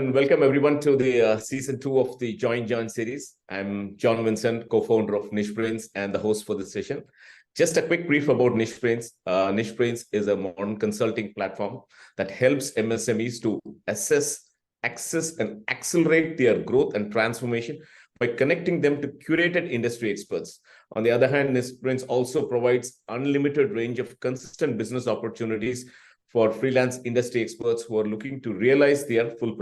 and welcome everyone to the season 2 of the Join John series. I'm John Vincent, co-founder of nicheBrains and the host for this session. Just a quick brief about nicheBrains. nicheBrains is a modern consulting platform that helps MSMEs to assess, access, and accelerate their growth and transformation by connecting them to curated industry experts. On the other hand, nicheBrains also provides unlimited range of consistent business opportunities for freelance industry experts who are looking to realize their full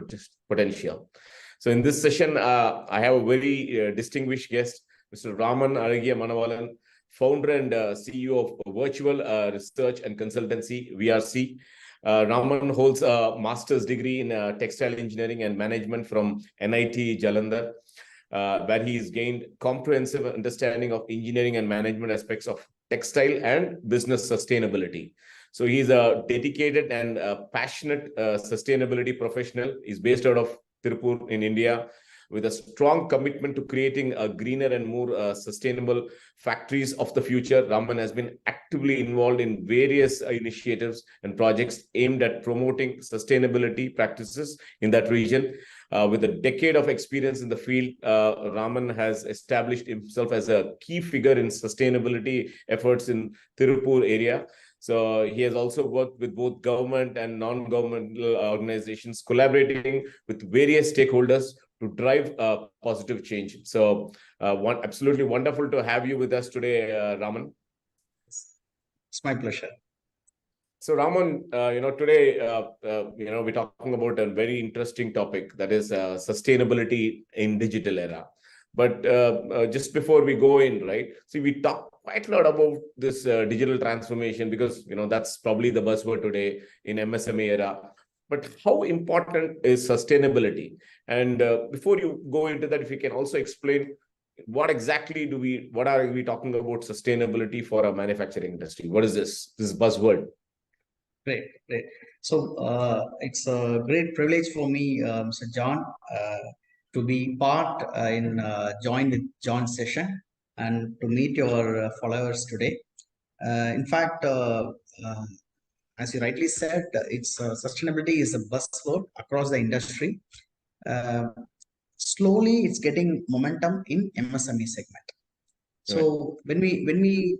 potential. So in this session, I have a very distinguished guest, Mr. Raman Manavalan, founder and CEO of Virtual Research and Consultancy, VRC. Raman holds a master's degree in textile engineering and management from NIT Jalandhar, where he has gained comprehensive understanding of engineering and management aspects of textile and business sustainability. So he's a dedicated and passionate sustainability professional. He's based out of Tirupur in India with a strong commitment to creating a greener and more sustainable factories of the future. Raman has been actively involved in various initiatives and projects aimed at promoting sustainability practices in that region. With a decade of experience in the field, Raman has established himself as a key figure in sustainability efforts in Tirupur area. So he has also worked with both government and non-governmental organizations, collaborating with various stakeholders to drive positive change. So absolutely wonderful to have you with us today, Raman. It's my pleasure. So Raman, today, we're talking about a very interesting topic, that is sustainability in digital era. But just before we go in, right? See, we talk quite a lot about this digital transformation because, that's probably the buzzword today in MSME era. But how important is sustainability? And before you go into that, if you can also explain what are we talking about sustainability for a manufacturing industry? What is this buzzword? Great. So it's a great privilege for me, Mr. John, to be part in Join with John session and to meet your followers today. In fact, as you rightly said, sustainability is a buzzword across the industry. Slowly, it's getting momentum in MSME segment. So when we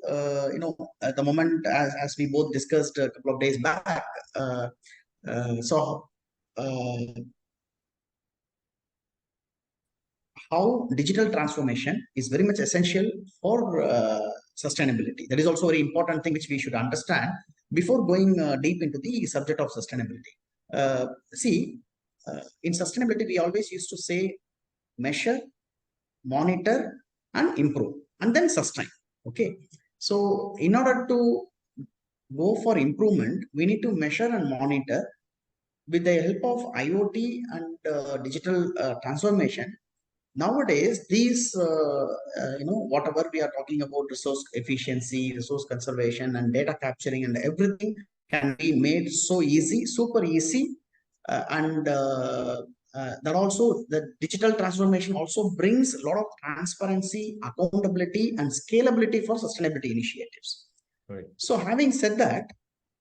at the moment, as we both discussed a couple of days back, how digital transformation is very much essential for sustainability. That is also a very important thing which we should understand before going deep into the subject of sustainability. In sustainability, we always used to say measure, monitor, and improve, and then sustain. Okay. So in order to go for improvement, we need to measure and monitor with the help of IoT and digital transformation. Nowadays, these, whatever we are talking about, resource efficiency, resource conservation, and data capturing, and everything can be made so easy, super easy, that also the digital transformation also brings a lot of transparency, accountability, and scalability for sustainability initiatives. Right. So having said that,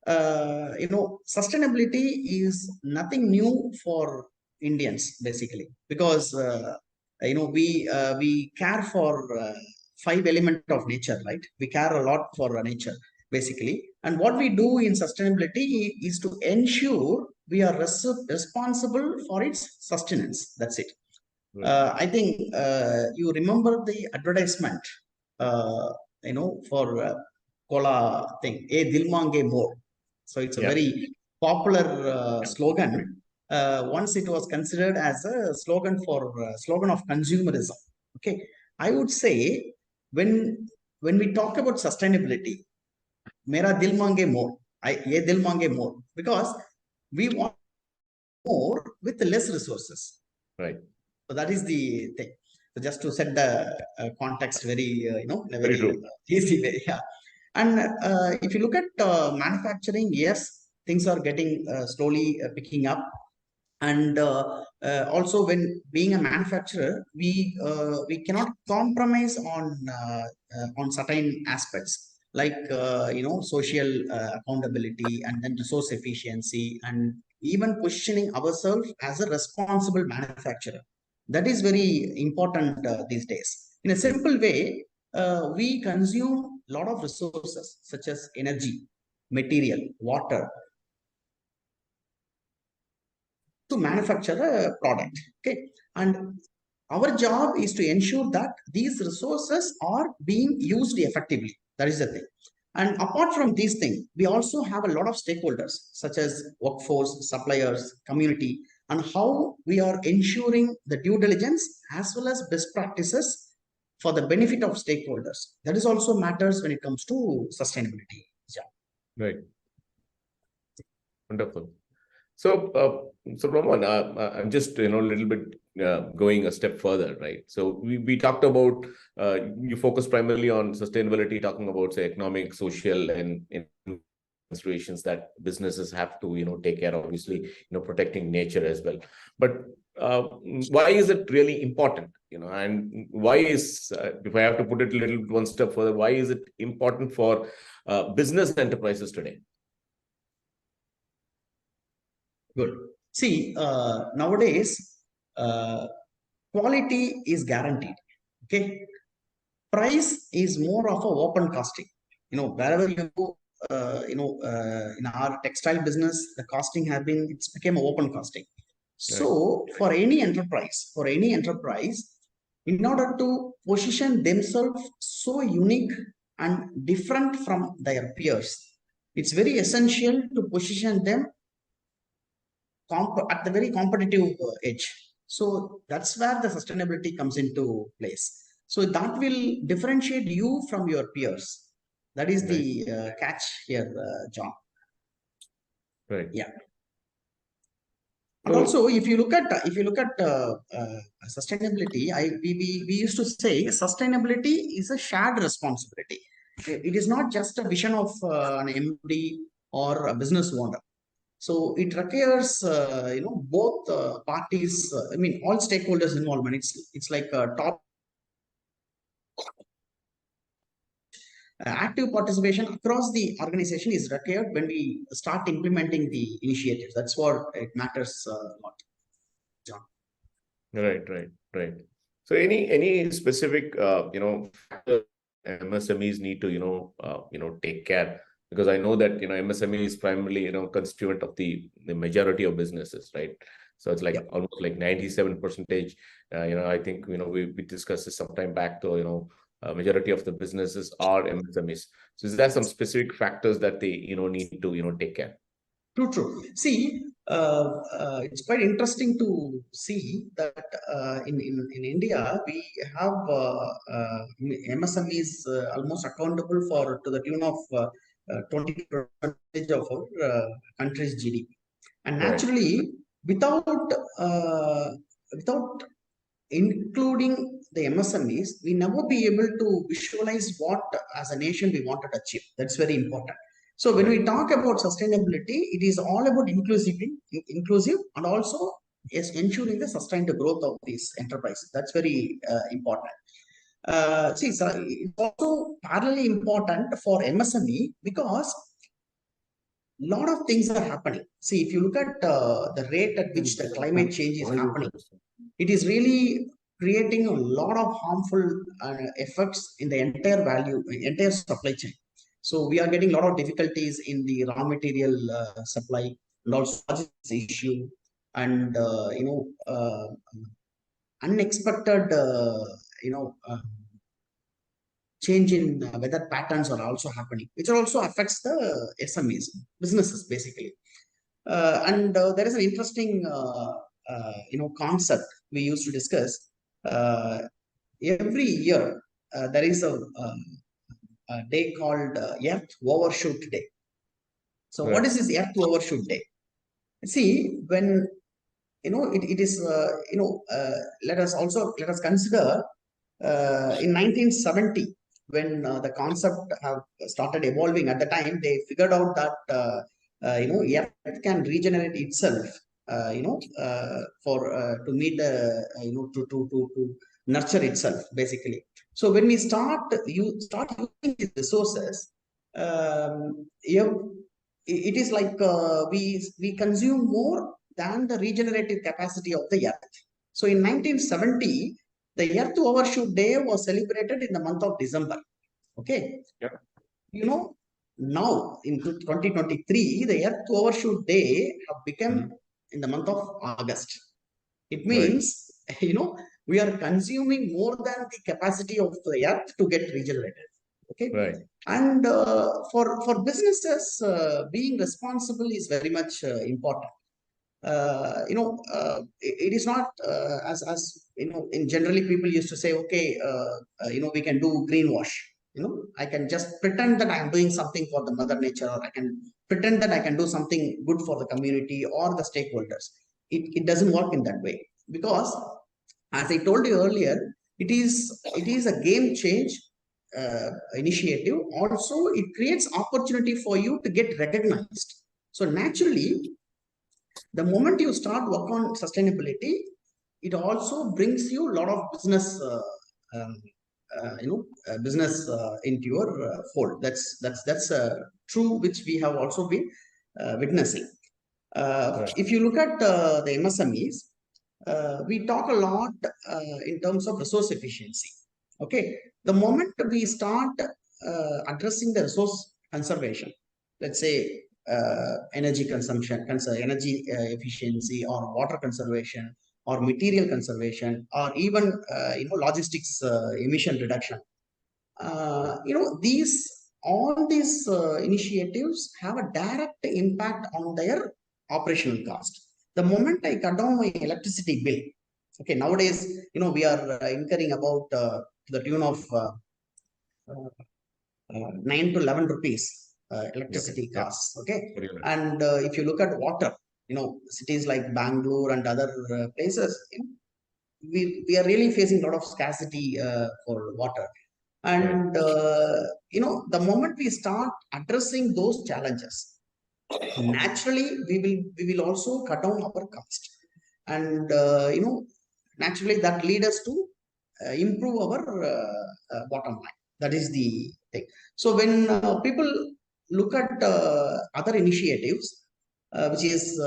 sustainability is nothing new for Indians, basically, because we care for 5 elements of nature, right? We care a lot for nature, basically. And what we do in sustainability is to ensure we are responsible for its sustenance. That's it. Right. I think you remember the advertisement, for cola thing, "A Dil Mange More." So it's a very popular slogan. Once it was considered as a slogan of consumerism. Okay, I would say when we talk about sustainability, "Mera dil mange more," "Ye dil mange more," because we want more with less resources. Right. So that is the thing. So just to set the context very, in a very easy way. Yeah. And if you look at manufacturing, yes, things are getting slowly picking up. And also, when being a manufacturer, we cannot compromise on certain aspects like social accountability, and then resource efficiency, and even positioning ourselves as a responsible manufacturer. That is very important these days. In a simple way, we consume a lot of resources such as energy, material, water to manufacture a product. Okay, and our job is to ensure that these resources are being used effectively. That is the thing. And apart from these things, we also have a lot of stakeholders such as workforce, suppliers, community, and how we are ensuring the due diligence as well as best practices for the benefit of stakeholders. That is also matters when it comes to sustainability. Yeah. Right. Wonderful. So, Raman, I'm just a little bit going a step further, right? So we talked about you focus primarily on sustainability, talking about say economic, social, and considerations that businesses have to take care of. Obviously, protecting nature as well. But why is it really important? And why is if I have to put it a little one step further, why is it important for business enterprises today? Good. See, nowadays, quality is guaranteed. Okay. Price is more of a open costing. Wherever you go, in our textile business, the costing it's became a open costing. So for any enterprise, in order to position themselves so unique and different from their peers, it's very essential to position them at the very competitive edge. So that's where the sustainability comes into place. So that will differentiate you from your peers. That is the catch here, John. Right. Yeah. And also, if you look at sustainability, we used to say sustainability is a shared responsibility. It is not just a vision of an MD or a business owner. So it requires, both parties. I mean, all stakeholders involvement. It's like a top active participation across the organization is required when we start implementing the initiatives. That's what it matters a lot, John. Right. So any specific MSMEs need to take care, because I know that MSME is primarily constituent of the majority of businesses, right? So it's like almost like 97%. I think we discussed this some time back, though. Majority of the businesses are MSMEs. So is there some specific factors that they need to take care? True. See, it's quite interesting to see that in India we have MSMEs almost accountable for to the tune of 20% of our country's GDP, and naturally, without without including the MSMEs, we never be able to visualize what as a nation we wanted to achieve. That's very important. So when we talk about sustainability, it is all about inclusive and also ensuring the sustained growth of these enterprises. That's very important. See, so it's also parallelly important for MSME because a lot of things are happening. See, if you look at the rate at which the climate change is happening, it is really creating a lot of harmful effects in the entire supply chain. So we are getting a lot of difficulties in the raw material supply, and also logistics issue, and unexpected change in weather patterns are also happening, which also affects the SMEs businesses basically. And there is an interesting concept we used to discuss. Every year there is a day called Earth Overshoot Day. So what is this Earth Overshoot Day? See, when it is let us consider in 1970 when the concept have started evolving. At the time they figured out that Earth can regenerate itself for to meet the to nurture itself basically. So when we start using these resources, it is like we consume more than the regenerative capacity of the earth. So in 1970, the Earth Overshoot Day was celebrated in the month of December. Okay. Yeah. You know, now in 2023, the Earth Overshoot Day have become in the month of August. It means, you know, we are consuming more than the capacity of the earth to get regenerated. Okay. Right. And for businesses, being responsible is very much important. It is not as you know, in generally people used to say, okay, we can do greenwash. I can just pretend that I am doing something for the mother nature, or I can pretend that I can do something good for the community or the stakeholders. It doesn't work in that way, because as I told you earlier, it is a game change initiative. Also, it creates opportunity for you to get recognized. So naturally, the moment you start work on sustainability, it also brings you a lot of business um, business into your fold. That's true, which we have also been witnessing. If you look at the MSMEs, we talk a lot in terms of resource efficiency. Okay, the moment we start addressing the resource conservation, let's say energy consumption, energy efficiency, or water conservation, or material conservation, or even logistics emission reduction. All these initiatives have a direct impact on their operational cost. The moment I cut down my electricity bill, okay, nowadays, we are incurring about to the tune of 9 to 11 rupees electricity costs. Okay. And if you look at water, cities like Bangalore and other places, we are really facing a lot of scarcity for water. And, the moment we start addressing those challenges, naturally, we will also cut down our cost. And, naturally that lead us to improve our bottom line. That is the thing. So when people look at other initiatives, which is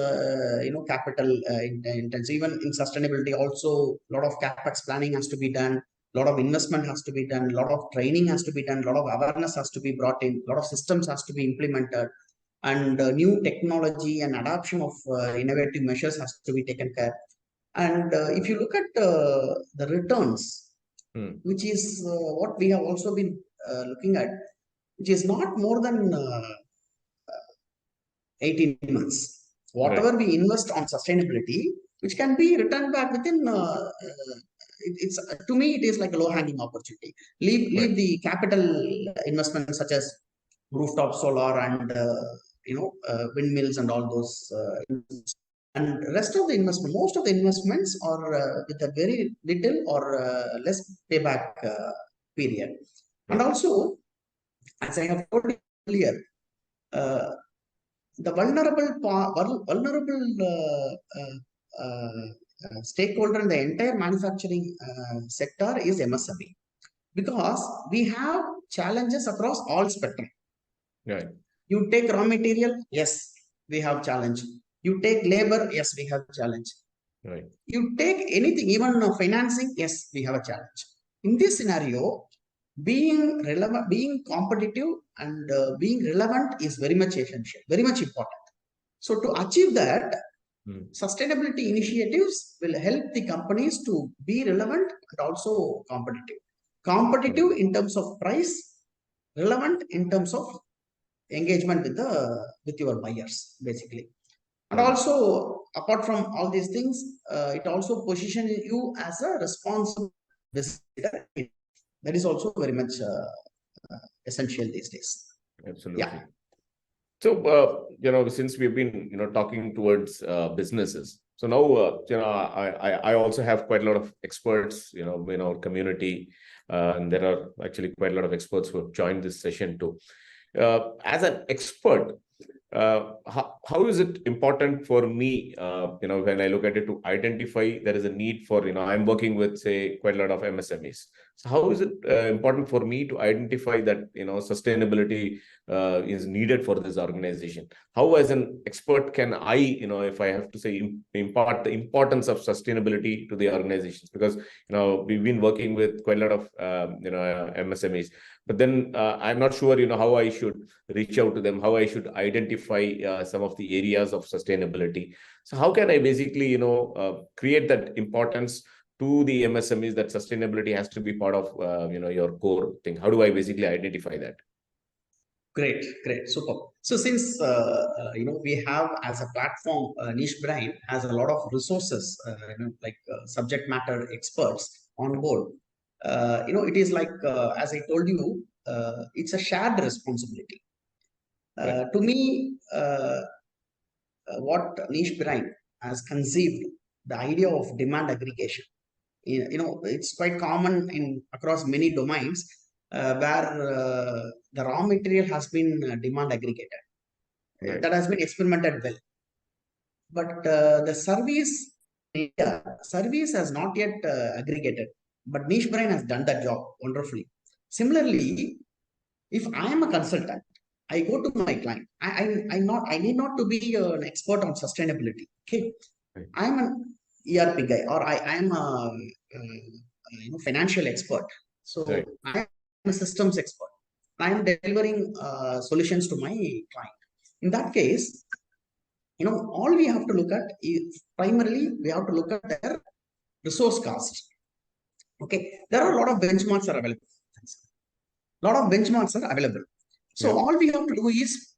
capital intensive, even in sustainability, also a lot of capex planning has to be done, a lot of investment has to be done, a lot of training has to be done, a lot of awareness has to be brought in, a lot of systems has to be implemented, and new technology and adoption of innovative measures has to be taken care. And if you look at the returns, which is what we have also been looking at, which is not more than 18 months. Whatever we invest on sustainability, which can be returned back within, it's to me, it is like a low-hanging opportunity. Leave the capital investments such as rooftop solar and windmills and all those. And rest of the investment, most of the investments are with a very little or less payback period. And also, as I have told you earlier, the vulnerable stakeholder in the entire manufacturing sector is MSME, because we have challenges across all spectrum. Right. You take raw material, yes, we have challenge. You take labor, yes, we have challenge. Right. You take anything, even financing, yes, we have a challenge. In this scenario, being relevant, being competitive, and being relevant is very much essential, very much important. So to achieve that, sustainability initiatives will help the companies to be relevant and also competitive. Competitive in terms of price, relevant in terms of engagement with your buyers, basically. And also, apart from all these things, it also positions you as a responsible business leader. That is also very much essential these days. Absolutely. Yeah. So, since we've been, talking towards businesses, so now, I also have quite a lot of experts, in our community, and there are actually quite a lot of experts who have joined this session too. As an expert, how is it important for me, when I look at it, to identify there is a need for, I'm working with, say, quite a lot of MSMEs. So how is it important for me to identify that, sustainability is needed for this organization? How, as an expert, can I, if I have to say, impart the importance of sustainability to the organizations? Because, we've been working with quite a lot of, MSMEs, but then I'm not sure, how I should reach out to them, how I should identify some of the areas of sustainability. So how can I basically, create that importance to the MSMEs, that sustainability has to be part of, your core thing? How do I basically identify that? Great, great, super. So since we have as a platform, nicheBrain has a lot of resources, like subject matter experts on board. It is like as I told you, it's a shared responsibility. Right. To me, what nicheBrain has conceived, the idea of demand aggregation. It's quite common in across many domains where the raw material has been demand aggregated. Right. That has been experimented well, but the service has not yet aggregated, but nicheBrain has done that job wonderfully. Similarly, if I am a consultant, I go to my client. I need not to be an expert on sustainability. Okay, Right. I'm an ERP guy, or I am a financial expert. So Right. I am a systems expert. I am delivering solutions to my client. In that case, all we have to look at is primarily we have to look at their resource cost. Okay, there are a lot of benchmarks are available. So Yeah. all we have to do is,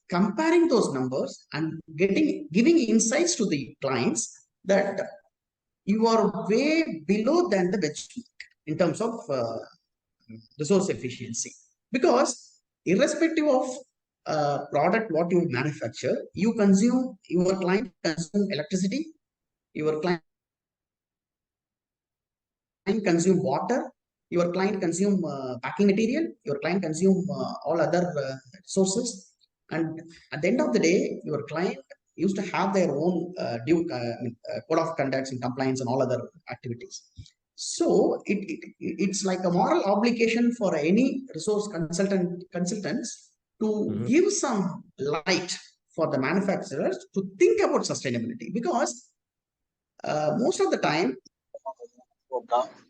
comparing those numbers and giving insights to the clients that you are way below than the benchmark in terms of resource efficiency. Because irrespective of product what you manufacture, your client consume electricity, your client consume water, your client consume packing material, your client consume all other sources, and at the end of the day, your client used to have their own code of conducts and compliance and all other activities. So it's like a moral obligation for any resource consultants to give some light for the manufacturers to think about sustainability, because most of the time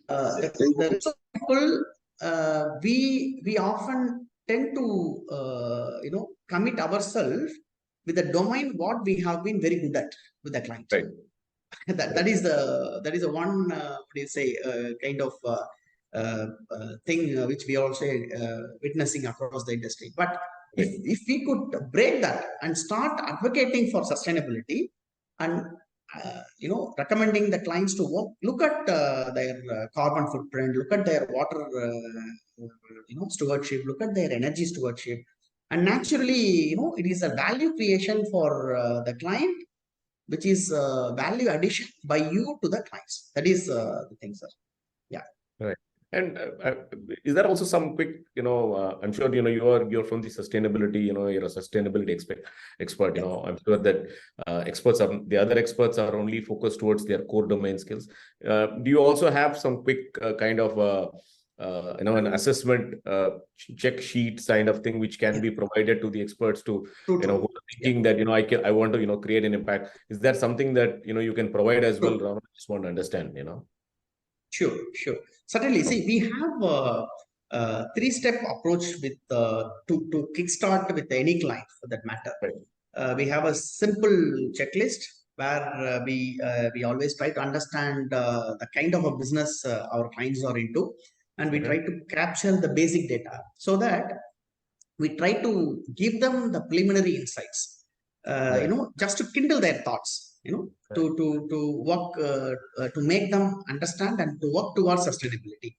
the people we often tend to commit ourselves with the domain what we have been very good at with the client. Right. that is the one what do you say kind of thing which we are also witnessing across the industry. But if we could break that and start advocating for sustainability and recommending the clients to look at their carbon footprint, look at their water stewardship, look at their energy stewardship, and naturally it is a value creation for the client, which is value addition by you to the clients. That is the thing, sir. Yeah. Right. And is there also some quick, I'm sure, you're from the sustainability, you're a sustainability expert, I'm sure that the other experts are only focused towards their core domain skills. Do you also have some quick kind of, an assessment check sheet kind of thing, which can be provided to the experts to, who are thinking that, I want to, create an impact. Is that something that, you can provide as well, Raman? I just want to understand, Sure. Certainly. See, we have a three-step approach with to kickstart with any client for that matter. Right. We have a simple checklist where we always try to understand the kind of a business our clients are into, and we try to capture the basic data so that we try to give them the preliminary insights, just to kindle their thoughts, to work to make them understand and to work towards sustainability.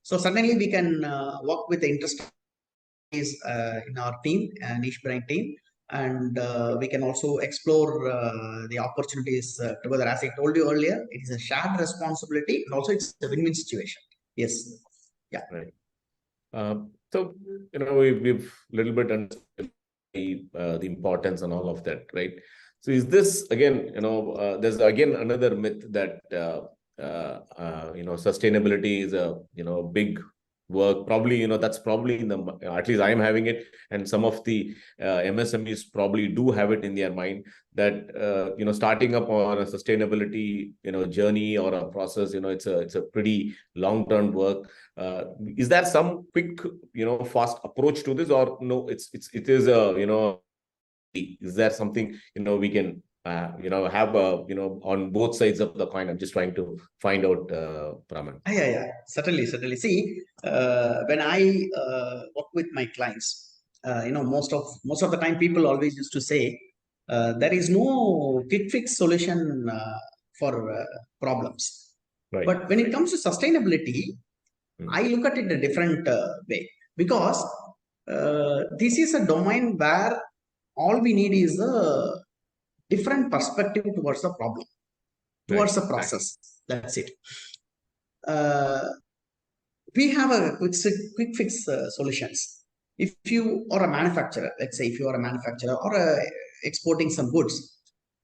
So suddenly we can work with the interest in our team, nicheBrain team, and we can also explore the opportunities together. As I told you earlier, it is a shared responsibility, and also it's a win-win situation. Yes. Yeah. Right. So, we've a little bit understood the importance and all of that, right? So is this, again, there's again another myth that sustainability is a, big work. Probably, that's probably in the, at least I am having it. And some of the MSMEs probably do have it in their mind that, starting up on a sustainability, journey or a process, it's a pretty long-term work. Is there some quick, fast approach to this, or no, it is a, is there something, we can, have, on both sides of the coin? I'm just trying to find out, Raman. Yeah, certainly. See, when I work with my clients, most of the time people always used to say there is no quick fix solution for problems. Right. But when it comes to sustainability, I look at it a different way, because this is a domain where all we need is a different perspective towards the problem, towards the process. That's it. We have a quick fix solutions. If you are a manufacturer, let's say if you are a manufacturer or exporting some goods,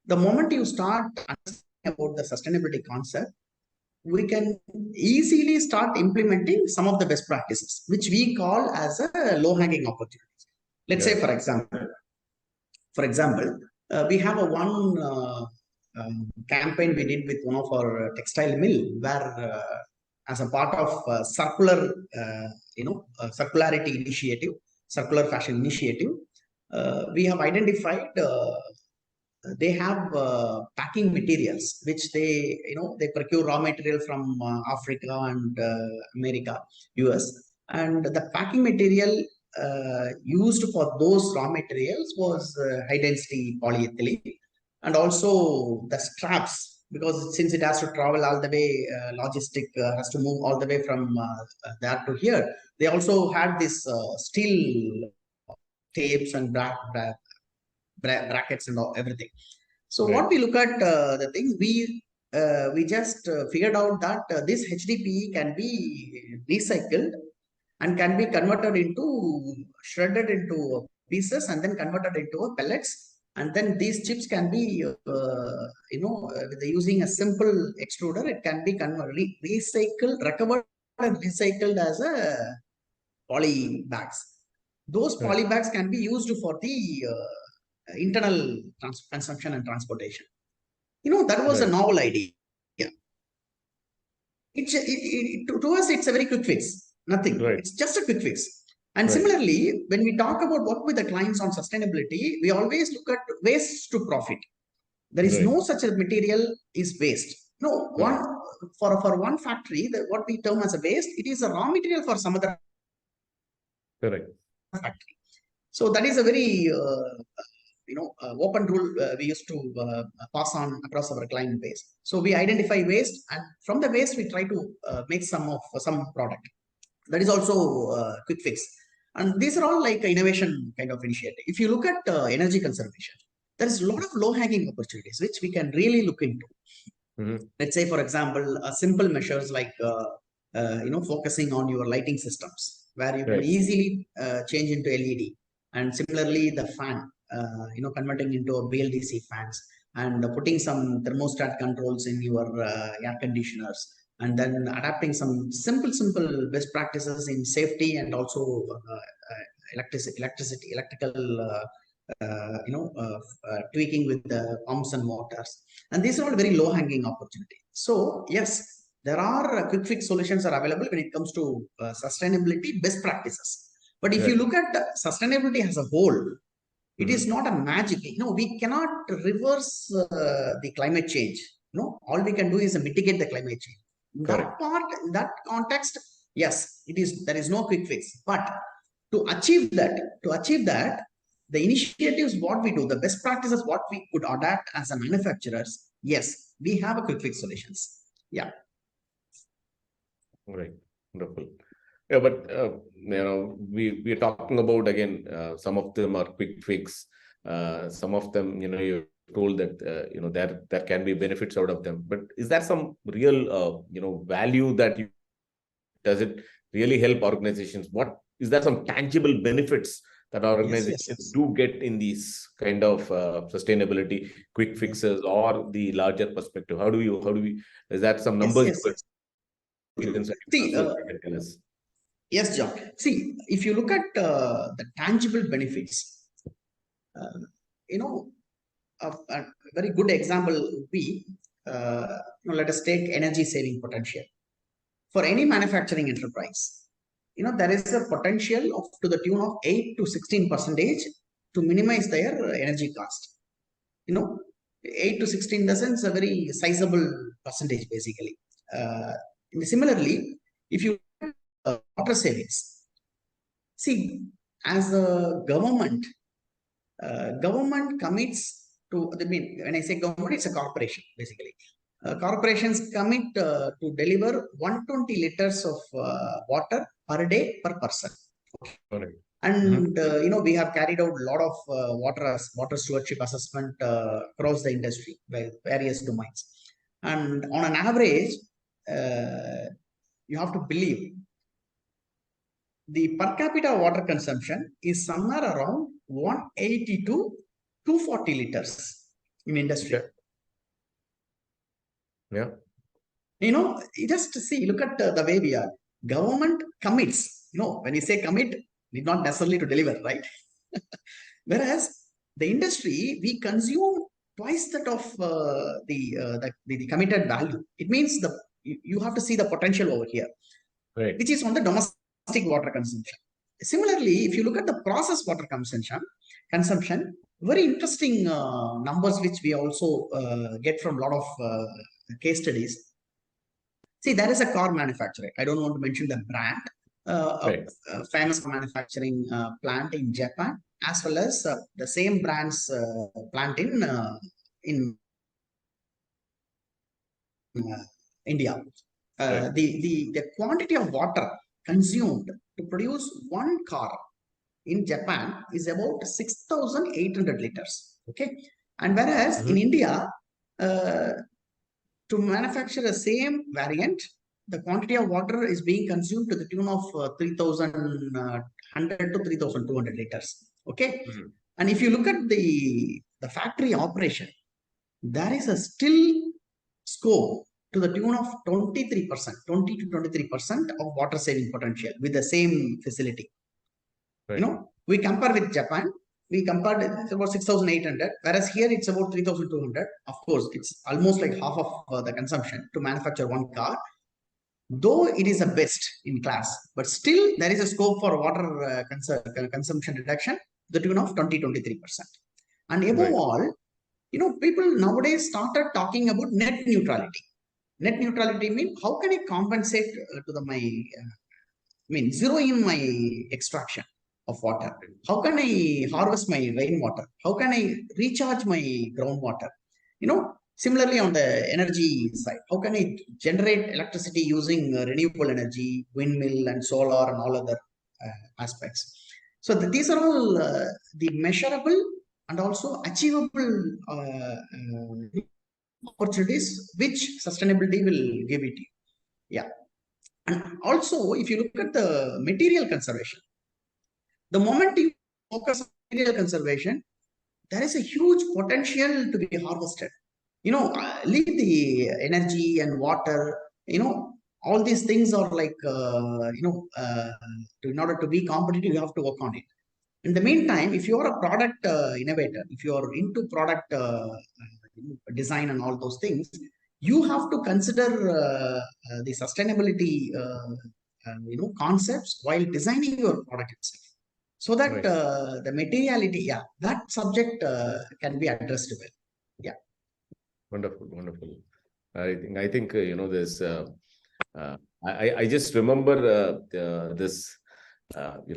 the moment you start understanding about the sustainability concept, we can easily start implementing some of the best practices, which we call as a low-hanging opportunities. Let's say, for example, we have a one campaign we did with one of our textile mill, where as a part of circularity initiative, circular fashion initiative, we have identified they have packing materials which they procure raw material from Africa and America, US, and the packing material used for those raw materials was high density polyethylene, and also the straps, because since it has to travel all the way, logistic has to move all the way from there to here. They also had this steel tapes and brackets and everything. So what we look at the things, we just figured out that this HDPE can be recycled and can be converted into, shredded into pieces and then converted into pellets. And then these chips can be, with using a simple extruder, it can be recycled, recovered and recycled as a poly bags. Those poly bags can be used for the internal consumption and transportation. That was a novel idea. To us, it's a very quick fix. Nothing. It's just a quick fix. And similarly, when we talk about work with the clients on sustainability, we always look at waste to profit. There is no such a material is waste. No, for one factory, what we term as a waste, it is a raw material for some other factory. So that is a very open rule we used to pass on across our client base. So we identify waste, and from the waste we try to make some product. That is also quick fix. And these are all like innovation kind of initiative. If you look at energy conservation, there is a lot of low-hanging opportunities which we can really look into. Let's say, for example, simple measures like focusing on your lighting systems, where you can easily change into LED, and similarly the fan, converting into a BLDC fans, and putting some thermostat controls in your air conditioners, and then adapting some simple best practices in safety and also electrical tweaking with the pumps and motors. And these are all very low-hanging opportunities. So yes, there are quick fix solutions are available when it comes to sustainability best practices. But if you look at sustainability as a whole, it is not a magic. We cannot reverse the climate change. All we can do is mitigate the climate change. That part, in that context, yes, there is no quick fix. But to achieve that, the initiatives, what we do, the best practices, what we could adapt as a manufacturers, yes, we have a quick fix solutions. Yeah. Right. Wonderful. Yeah, but we are talking about, again, some of them are quick fix. Some of them, you told that there can be benefits out of them. But is there some real value that does it really help organizations? Is there some tangible benefits that organizations do get in these kind of sustainability quick fixes or the larger perspective? How do we, is that some numbers? See, yes, John. See, if you look at the tangible benefits, a very good example would be, let us take energy saving potential. For any manufacturing enterprise, there is a potential of to the tune of 8 to 16% to minimize their energy cost. 8 to 16 doesn't a very sizable percentage, basically. Similarly, if you water savings, see, as a government commits to, when I say government, it's a corporation, basically. Corporations commit to deliver 120 liters of water per day per person. Okay. And we have carried out a lot of water stewardship assessment across the industry by various domains. And on an average, you have to believe the per capita water consumption is somewhere around 180 to 240 liters in industry. Okay. Yeah. Just to see, look at the way we are. Government commits. When you say commit, it's not necessarily to deliver, right? Whereas the industry, we consume twice that of the committed value. It means you have to see the potential over here, right, which is on the domestic water consumption. Similarly, if you look at the processed water consumption, very interesting numbers which we also get from a lot of case studies. See, there is a car manufacturer. I don't want to mention the brand. right. A famous manufacturing plant in Japan, as well as the same brand's plant in India. Right. The quantity of water consumed to produce one car in Japan is about 6,800 liters. Okay, and whereas in India, to manufacture the same variant, the quantity of water is being consumed to the tune of 3,100 to 3,200 liters. Okay, and if you look at the factory operation, there is a still scope to the tune of 23%, 20 to 23% of water saving potential with the same facility. Right. We compare with Japan. We compared it's about 6,800, whereas here it's about 3,200. Of course, it's almost like half of the consumption to manufacture one car. Though it is the best in class, but still there is a scope for water consumption reduction to the tune of 20-23%. And above all, people nowadays started talking about net neutrality. Net neutrality means how can I compensate to zero in my extraction of water? How can I harvest my rainwater? How can I recharge my groundwater? Similarly on the energy side, how can I generate electricity using renewable energy, windmill and solar and all other aspects? So these are all the measurable and also achievable opportunities which sustainability will give it to you. Yeah. And also, if you look at the material conservation, the moment you focus on material conservation, there is a huge potential to be harvested. Leave the energy and water, all these things are like, in order to be competitive, you have to work on it. In the meantime, if you are a product innovator, if you are into product design and all those things, you have to consider the sustainability concepts while designing your product itself, so that the materiality, that subject can be addressed well. Yeah. Wonderful. I think there's I just remember this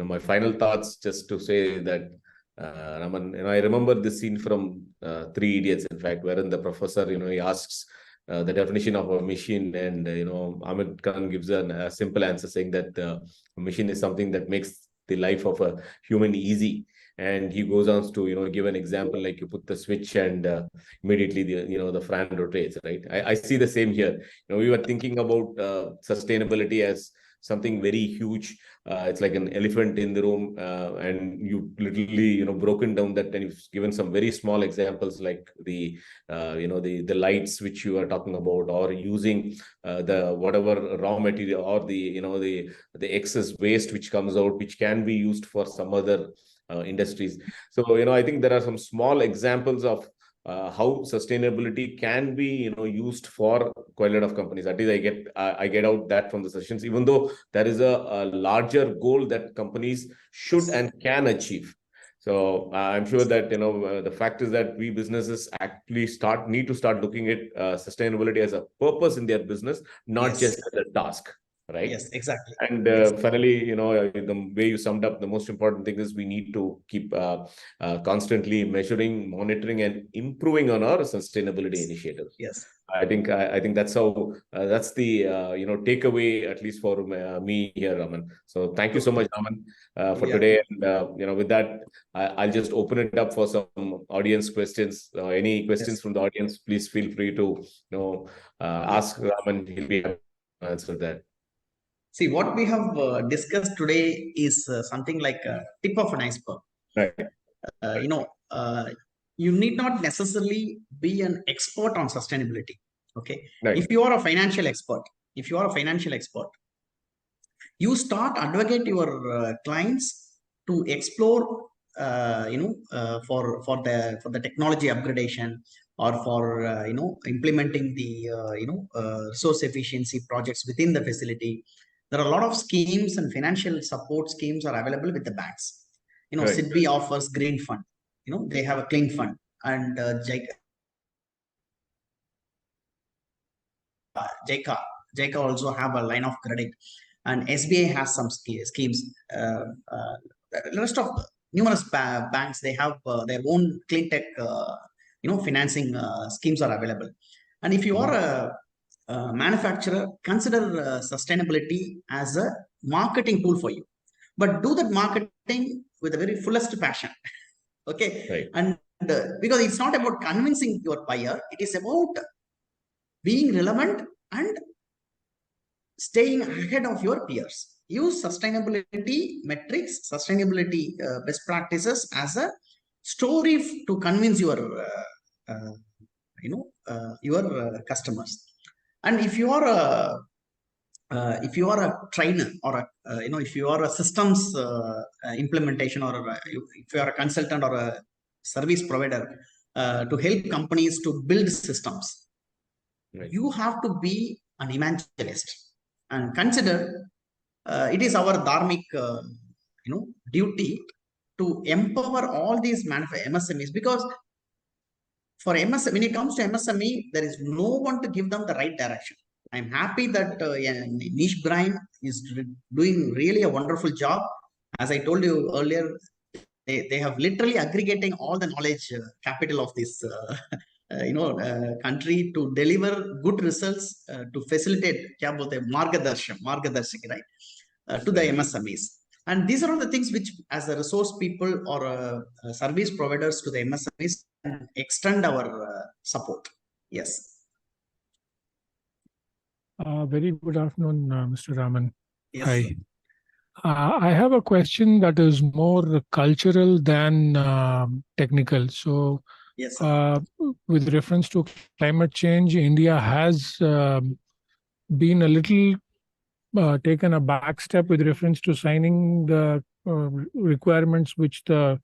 my final thoughts, just to say that Raman, I remember this scene from Three Idiots, in fact, wherein the professor, he asks the definition of a machine, and Ahmed Khan gives a simple answer saying that a machine is something that makes the life of a human easy. And he goes on to give an example, like you put the switch and immediately the fan rotates, right? I see the same here. We were thinking about sustainability as something very huge. It's like an elephant in the room, and you literally, broken down that, and you've given some very small examples like the lights which you are talking about, or using the whatever raw material, or the excess waste which comes out, which can be used for some other industries. So I think there are some small examples of how sustainability can be used for quite a lot of companies. At least I get out that from the sessions, even though there is a larger goal that companies should and can achieve. So I'm sure that the fact is that we businesses actually need to start looking at sustainability as a purpose in their business, not just as a task, right? Yes, exactly. And finally, the way you summed up, the most important thing is we need to keep constantly measuring, monitoring, and improving on our sustainability initiatives. Yes. I think that's how that's the takeaway, at least for me here, Raman. So thank you so much, Raman, for today. And with that, I'll just open it up for some audience questions. Any questions from the audience? Please feel free to ask Raman. He'll be happy to answer that. See, what we have discussed today is something like a tip of an iceberg. Right. You need not necessarily be an expert on sustainability. Okay. Right. If you are a financial expert, you start advocate your clients to explore, for the technology upgradation, or for implementing the resource efficiency projects within the facility. There are a lot of schemes and financial support schemes are available with the banks. Right. SIDBI offers green fund. They have a clean fund, and JICA also have a line of credit, and SBI has some schemes. The rest of numerous banks, they have their own clean tech financing schemes are available. And if you are a manufacturer, consider sustainability as a marketing tool for you, but do that marketing with a very fullest passion. Okay. Right. And because it's not about convincing your buyer, it is about being relevant and staying ahead of your peers. Use sustainability metrics, sustainability best practices as a story to convince your customers. And if you are a trainer, or if you are a systems implementation, or if you are a consultant or a service provider to help companies to build systems, right, you have to be an evangelist and consider it is our dharmic duty to empower all these MSMEs, because for MSME, when it comes to MSME, there is no one to give them the right direction. I'm happy that nicheBrains is doing really a wonderful job. As I told you earlier, they have literally aggregating all the knowledge capital of this country to deliver good results, to facilitate margadarshak, right, to the MSMEs. And these are all the things which, as the resource people or service providers to the MSMEs, can extend our support. Yes. Very good afternoon, Mr. Raman. Yes. Hi. I have a question that is more cultural than technical. So, yes, with reference to climate change, India has been a little taken a back step with reference to signing the requirements which the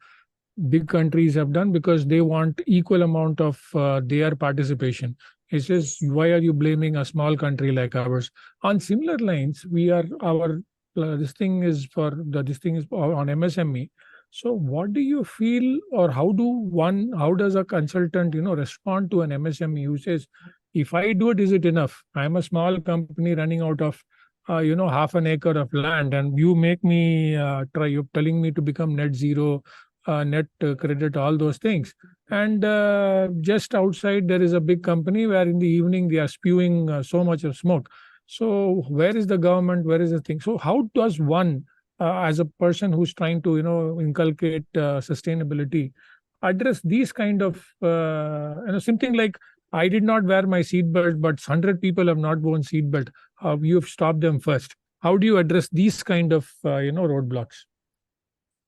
big countries have done, because they want equal amount of their participation. It says, why are you blaming a small country like ours? On similar lines, this thing is on MSME. So what do you feel, or how does a consultant, respond to an MSME who says, if I do it, is it enough? I'm a small company running out of, half an acre of land, and you make me you're telling me to become net zero, net credit, all those things. And just outside, there is a big company where in the evening they are spewing so much of smoke. So where is the government? Where is the thing? So how does one, as a person who's trying to, inculcate sustainability, address these kind of, something like, I did not wear my seatbelt, but 100 people have not worn seatbelt. You have stopped them first. How do you address these kind of roadblocks?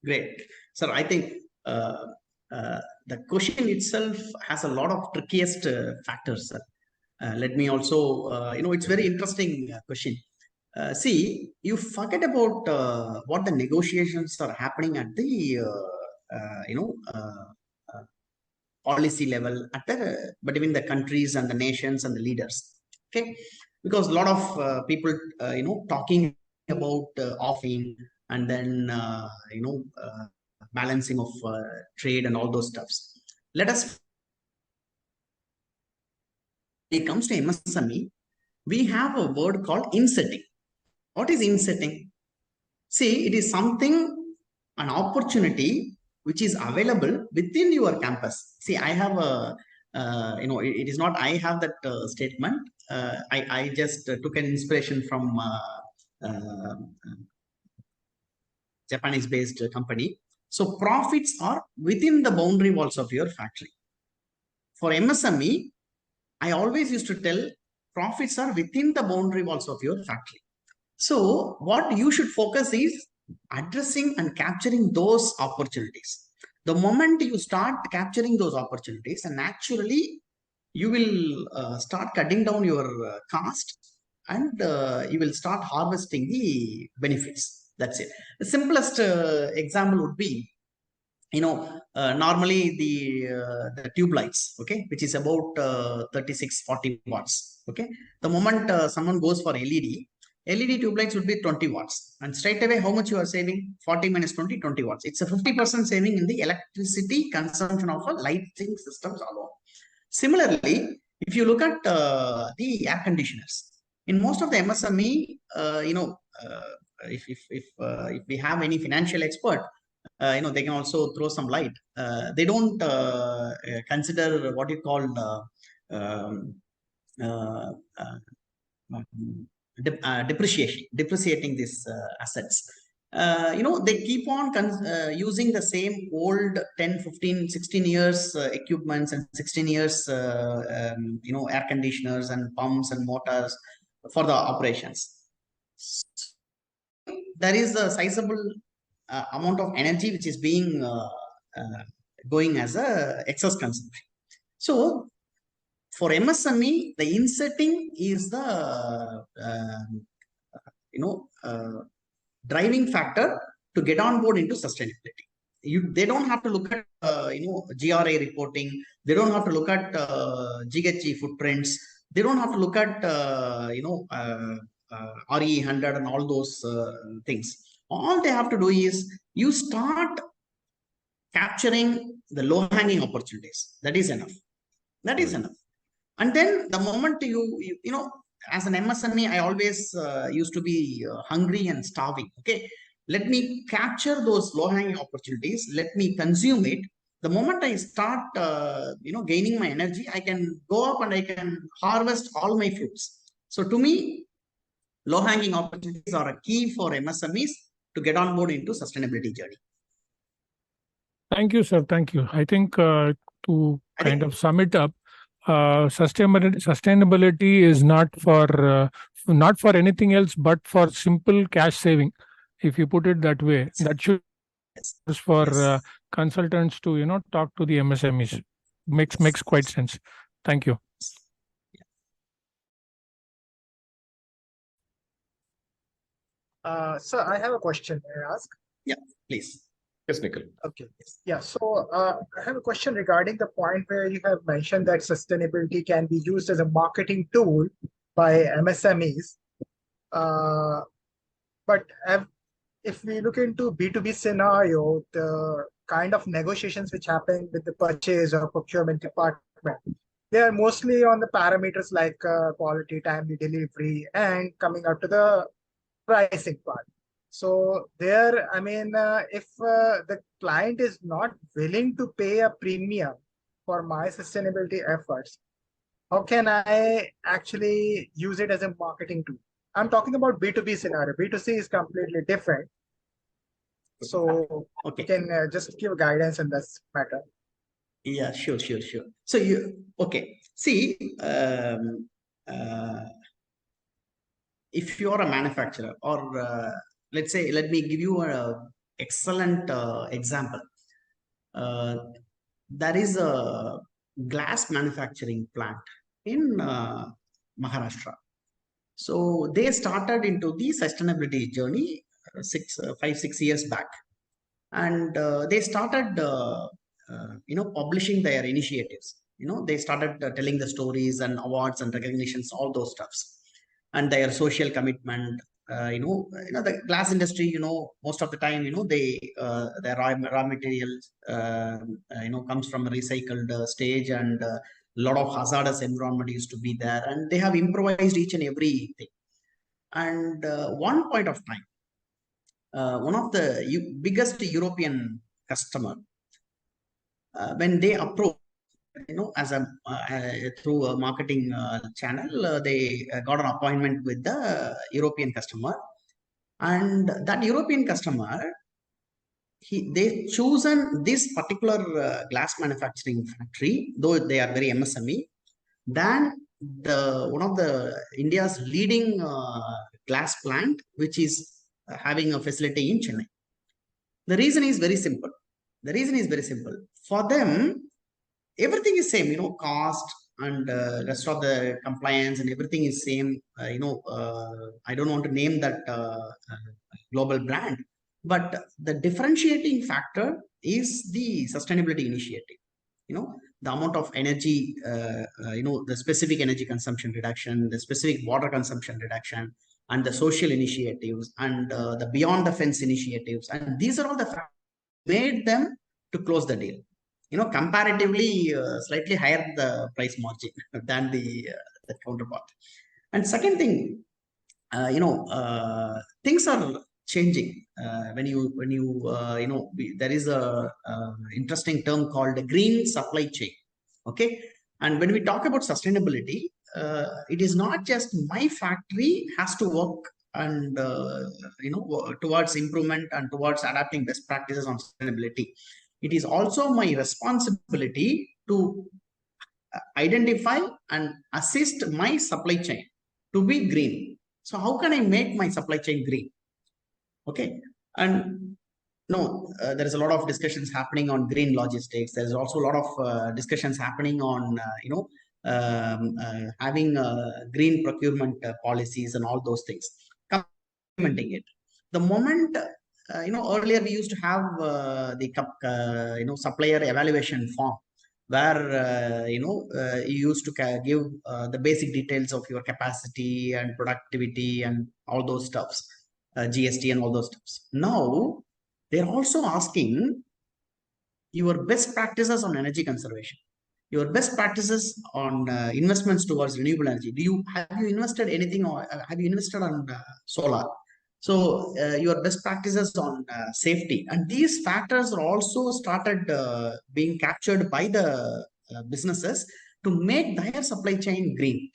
Great. Sir, I think the question itself has a lot of trickiest factors, sir. Let me also, it's very interesting question. See, you forget about what the negotiations are happening at the, policy level at the between the countries and the nations and the leaders. Okay, because a lot of people, talking about offing and then balancing of trade and all those stuffs. Let us. When it comes to MSME, we have a word called insetting. What is insetting? See, it is something, an opportunity which is available within your campus. See, I have a, it is not I have that statement. I just took an inspiration from Japanese-based company. So profits are within the boundary walls of your factory. For MSME, I always used to tell profits are within the boundary walls of your factory. So what you should focus is addressing and capturing those opportunities. The moment you start capturing those opportunities, and naturally you will start cutting down your cost, and you will start harvesting the benefits. That's it. The simplest example would be, normally the tube lights, okay, which is about 36-40 watts. Okay, the moment someone goes for LED tube lights would be 20 watts, and straight away how much you are saving? 40 minus 20, 20 watts. It's a 50% saving in the electricity consumption of a lighting systems alone. Similarly, if you look at the air conditioners, in most of the MSME, if we have any financial expert, they can also throw some light. They don't consider what you call depreciating these assets. They keep on using the same old 10, 15, 16 years equipments and 16 years, air conditioners and pumps and motors for the operations. There is a sizable amount of energy which is being going as a excess consumption. So for MSME, the insetting is the driving factor to get on board into sustainability. They don't have to look at GRA reporting. They don't have to look at GHG footprints. They don't have to look at RE100 and all those things. All they have to do is you start capturing the low-hanging opportunities. That is enough. That is enough. And then the moment you as an MSME, I always used to be hungry and starving. Okay, let me capture those low-hanging opportunities. Let me consume it. The moment I start, gaining my energy, I can go up and I can harvest all my fruits. So to me, low-hanging opportunities are a key for MSMEs to get on board into sustainability journey. Thank you, sir. Thank you. I think to kind of sum it up, sustainability is not for anything else but for simple cash saving. If you put it that way, that should for consultants to talk to the MSMEs. Makes quite sense. Thank you. Sir, I have a question. May I ask? Yeah, please. Yes, Nikhil. Okay. Yeah. So I have a question regarding the point where you have mentioned that sustainability can be used as a marketing tool by MSMEs. But if we look into B2B scenario, the kind of negotiations which happen with the purchase or procurement department, they are mostly on the parameters like quality, timely delivery, and coming up to the pricing part. So there, I mean, if the client is not willing to pay a premium for my sustainability efforts, how can I actually use it as a marketing tool? I'm talking about B2B scenario. B2C is completely different. So you can just give guidance in this matter. Yeah, sure. So if you are a manufacturer, or let's say, let me give you an excellent example. There is a glass manufacturing plant in Maharashtra. So they started into the sustainability journey 5-6 years back, and they started publishing their initiatives. They started telling the stories and awards and recognitions, all those stuffs, and their social commitment. The glass industry, most of the time, their raw materials comes from a recycled stage, and a lot of hazardous environment used to be there, and they have improvised each and everything. And one point of time, one of the biggest European customer, when they approach, as a through a marketing channel, they got an appointment with the European customer, and that European customer, they chosen this particular glass manufacturing factory, though they are very MSME, than one of the India's leading glass plant, which is having a facility in Chennai. The reason is very simple. For them, everything is same, cost and rest of the compliance and everything is same. I don't want to name that global brand, but the differentiating factor is the sustainability initiative. The amount of energy, the specific energy consumption reduction, the specific water consumption reduction, and the social initiatives, and the beyond the fence initiatives. And these are all the factors made them to close the deal. Comparatively slightly higher the price margin than the counterpart. And second thing, things are changing. There is a interesting term called green supply chain. Okay, and when we talk about sustainability, it is not just my factory has to work and towards improvement and towards adapting best practices on sustainability. It is also my responsibility to identify and assist my supply chain to be green. So how can I make my supply chain green? Okay, and there is a lot of discussions happening on green logistics. There's also a lot of discussions happening on having green procurement policies and all those things. Implementing it. The moment earlier we used to have the supplier evaluation form, where you used to give the basic details of your capacity and productivity and all those stuffs, GST and all those stuffs. Now they're also asking your best practices on energy conservation, your best practices on investments towards renewable energy. Have you invested anything, or have you invested on solar? So your best practices on safety, and these factors are also started being captured by the businesses to make their supply chain green.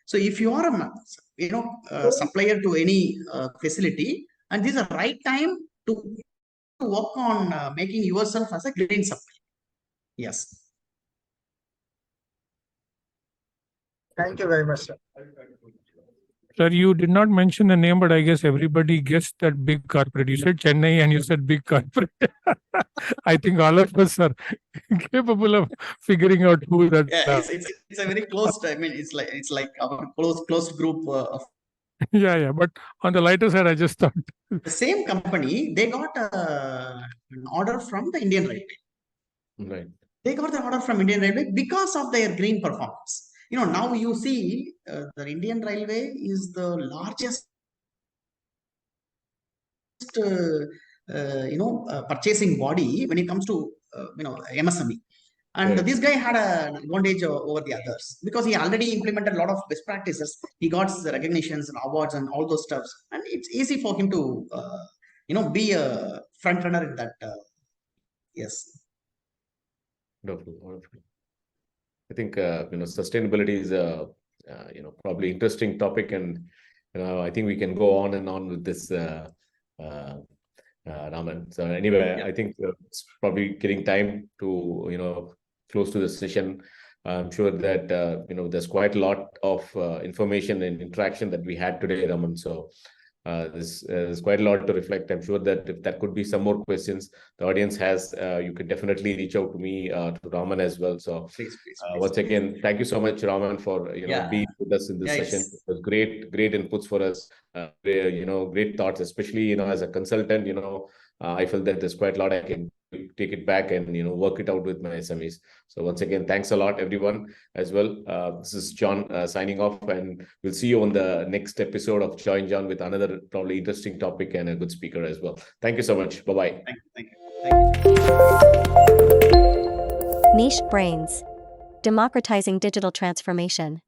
So if you are a supplier to any facility, and this is the right time to work on making yourself as a green supplier. Yes. Thank you very much, sir. Sir, you did not mention the name, but I guess everybody guessed that big corporate. You said Chennai and you said big corporate. I think all of us are capable of figuring out who that. Yeah, it's a very close. I mean, it's like our close group of. Yeah. But on the lighter side, I just thought the same company, they got an order from the Indian Railway. Right. They got the order from Indian Railway because of their green performance. Now you see the Indian Railway is the largest purchasing body when it comes to MSME. And this guy had an advantage over the others because he already implemented a lot of best practices. He got the recognitions and awards and all those stuff, and it's easy for him to be a front runner in that. Yes. Wonderful. I think sustainability is a probably interesting topic, and I think we can go on and on with this, Raman. So anyway, I think it's probably getting time to close to the session. I'm sure that there's quite a lot of information and interaction that we had today, Raman. So there's quite a lot to reflect. I'm sure that if there could be some more questions the audience has, you could definitely reach out to me, to Raman as well. So Please. once again, thank you so much, Raman, for being with us in this session. It was great inputs for us. Great thoughts, especially as a consultant. I feel that there's quite a lot I can take it back and work it out with my SMEs. So once again, thanks a lot, everyone, as well. This is John signing off, and we'll see you on the next episode of Join John with another probably interesting topic and a good speaker as well. Thank you so much. Bye-bye. Thank you. Niche Brains. Democratizing digital transformation.